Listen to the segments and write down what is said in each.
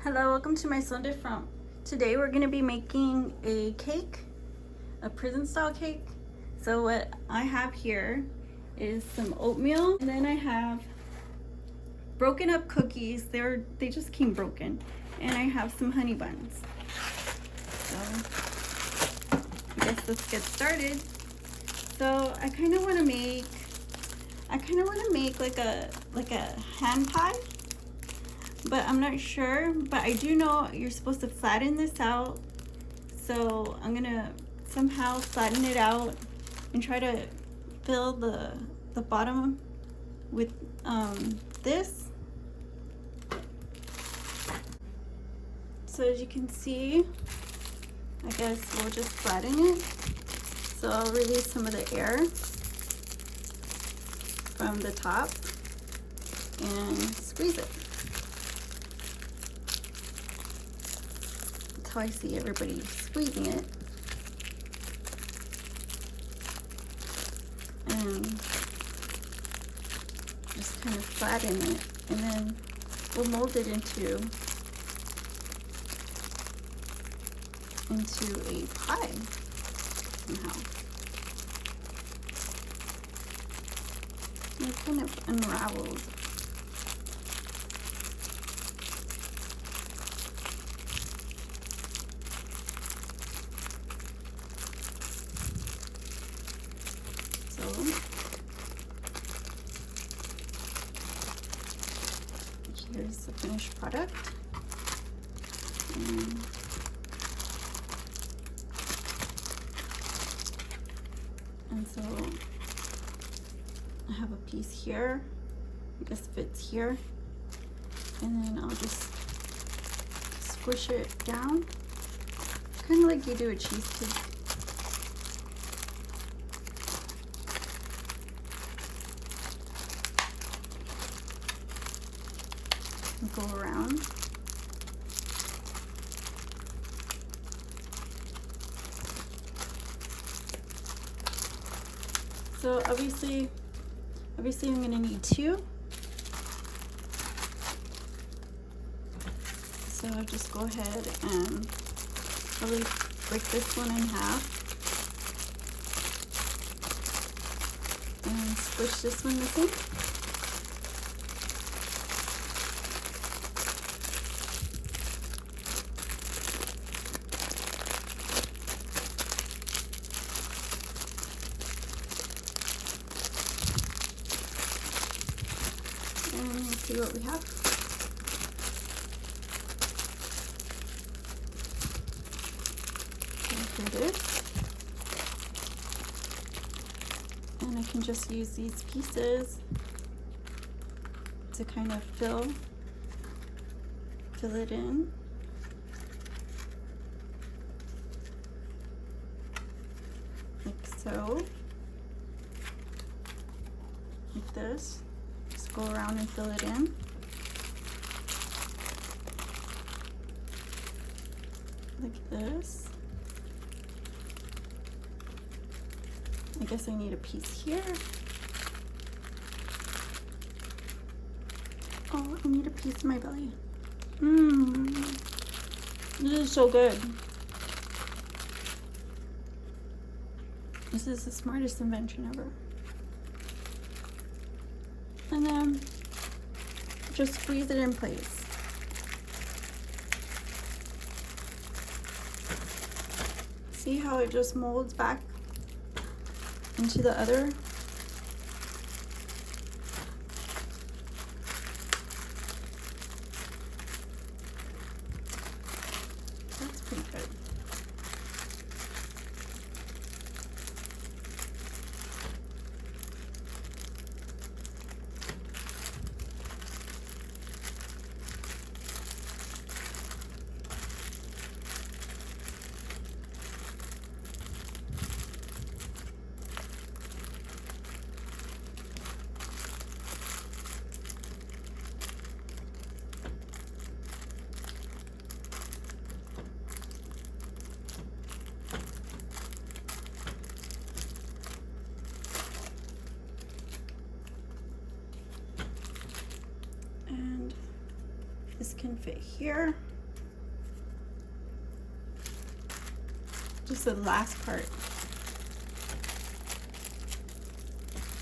Hello, welcome to my Sunday From. Today we're going to be making a cake, a prison style cake. So what I have here is some oatmeal, and then I have broken up cookies. They just came broken, and I have some honey buns. So I guess let's get started. So I kind of want to make like a hand pie. But I'm not sure, but I do know you're supposed to flatten this out. So I'm gonna somehow flatten it out and try to fill the bottom with this. So as you can see, I guess we'll just flatten it. So I'll release some of the air from the top and squeeze it. That's how I see everybody squeezing it. And just kind of flatten it, and then we'll mold it into a pie somehow. And it kind of unravels. Here's the finished product. And so I have a piece here. I guess fits here. And then I'll just squish it down. Kind of like you do a cheesecake. Go around. So obviously I'm gonna need two. So I'll just go ahead and probably break this one in half and squish this one missing. And let's see what we have. Here it is. And I can just use these pieces to kind of fill it in. Like so. Like this. Just go around and fill it in. Like this. I guess I need a piece here. Oh, I need a piece in my belly. This is so good. This is the smartest invention ever. And then just squeeze it in place. See how it just molds back into the other? That's pretty good. can fit here. Just the last part.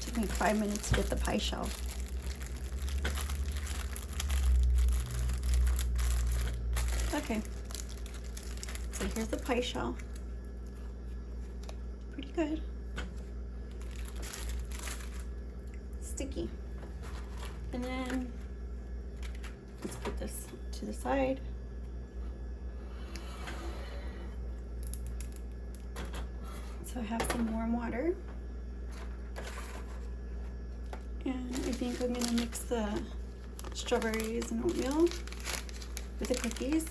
Took me 5 minutes to get the pie shell. Okay, so here's the pie shell. Pretty good. Sticky. And then let's put this to the side. So I have some warm water. And I think I'm gonna mix the strawberries and oatmeal with the cookies.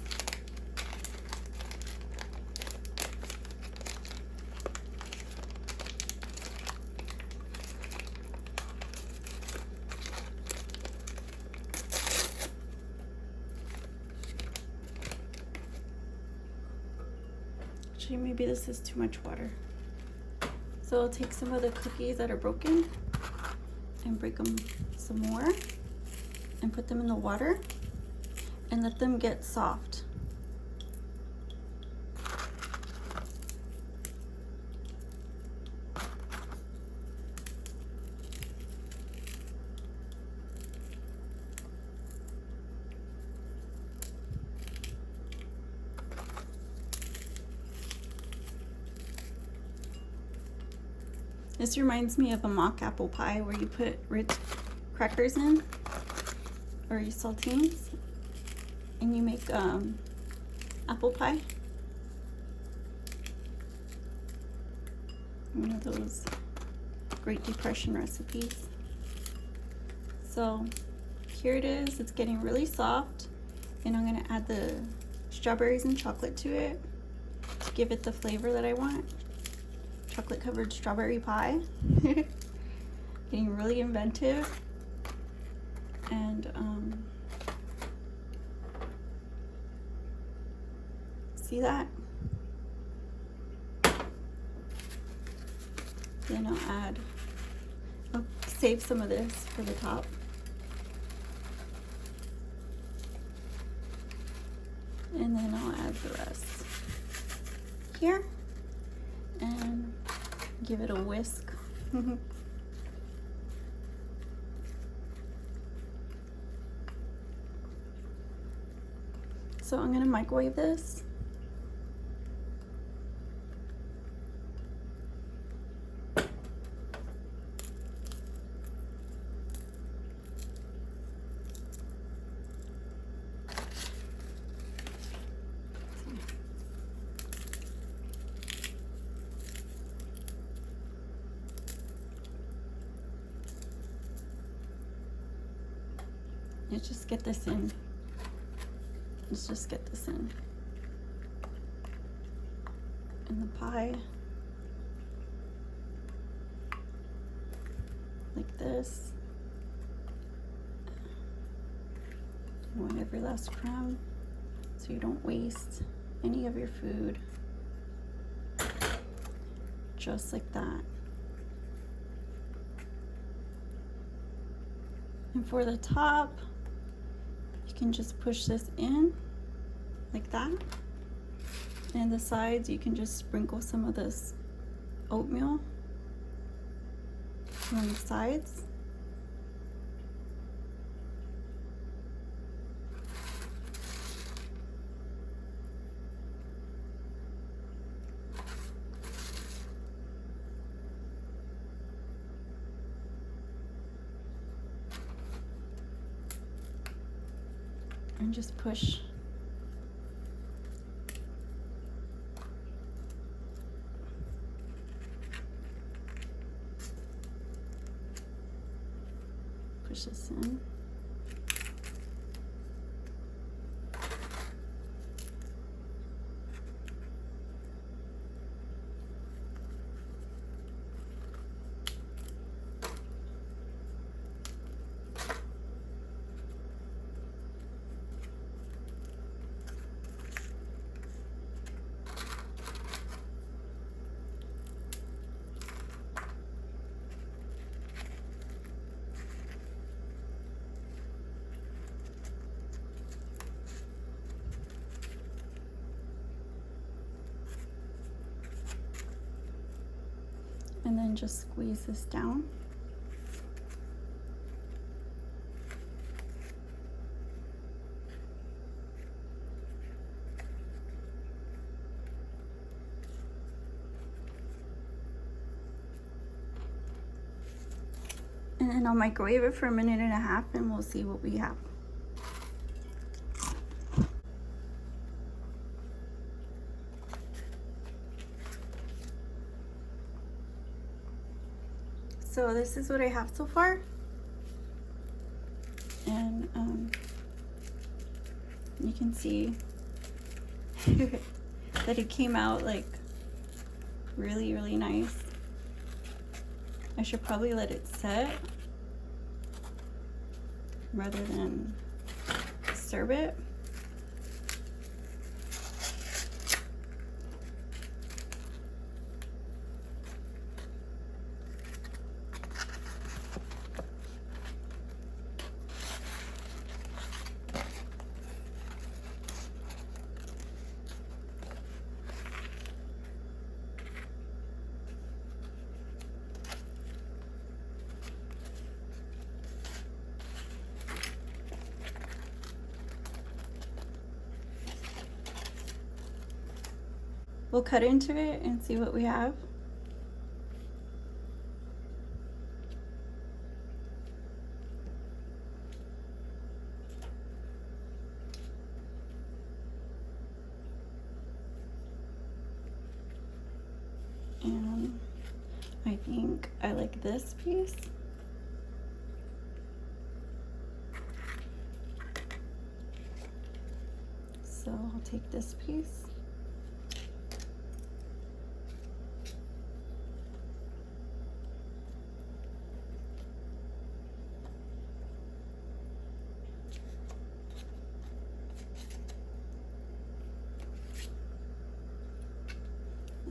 Actually, maybe this is too much water. So I'll take some of the cookies that are broken and break them some more and put them in the water and let them get soft. This reminds me of a mock apple pie where you put Ritz crackers in, or you saltines, and you make apple pie. One of those Great Depression recipes. So here it is. It's getting really soft, and I'm gonna add the strawberries and chocolate to it to give it the flavor that I want. Chocolate covered strawberry pie. Getting really inventive. And see that? Then I'll save some of this for the top. And then I'll add the rest here and give it a whisk. So I'm gonna microwave this. Let's just get this in. Let's just get this in the pie, like this. You want every last crumb so you don't waste any of your food. Just like that. And for the top, you can just push this in like that. And the sides, you can just sprinkle some of this oatmeal on the sides. And just push. Push this in. and then just squeeze this down. And then I'll microwave it for 1.5 minutes and we'll see what we have. So this is what I have so far. And you can see that it came out like really, really nice. I should probably let it set rather than serve it. We'll cut into it and see what we have. And I think I like this piece. So I'll take this piece.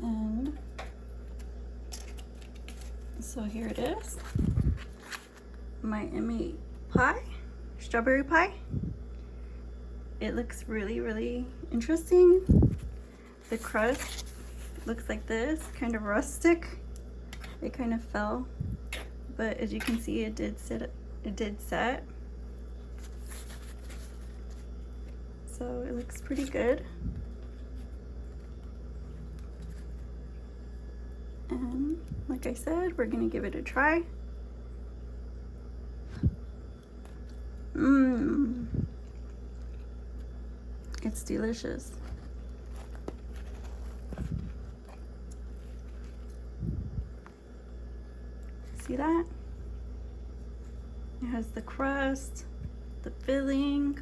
And so here it is, my M8 pie, strawberry pie. It looks really, really interesting. The crust looks like this, kind of rustic. It kind of fell, but as you can see, it did set. So it looks pretty good. And like I said, we're gonna give it a try. It's delicious. See that? It has the crust, the filling.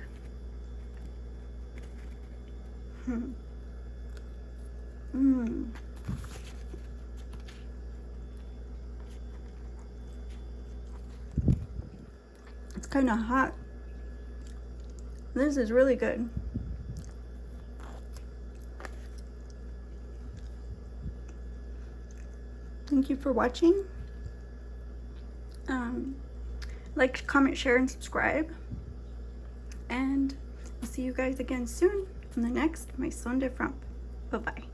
It's kind of hot. This is really good. Thank you for watching. Like, comment, share, and subscribe. And I'll see you guys again soon in the next My Son de Frump. Bye-bye.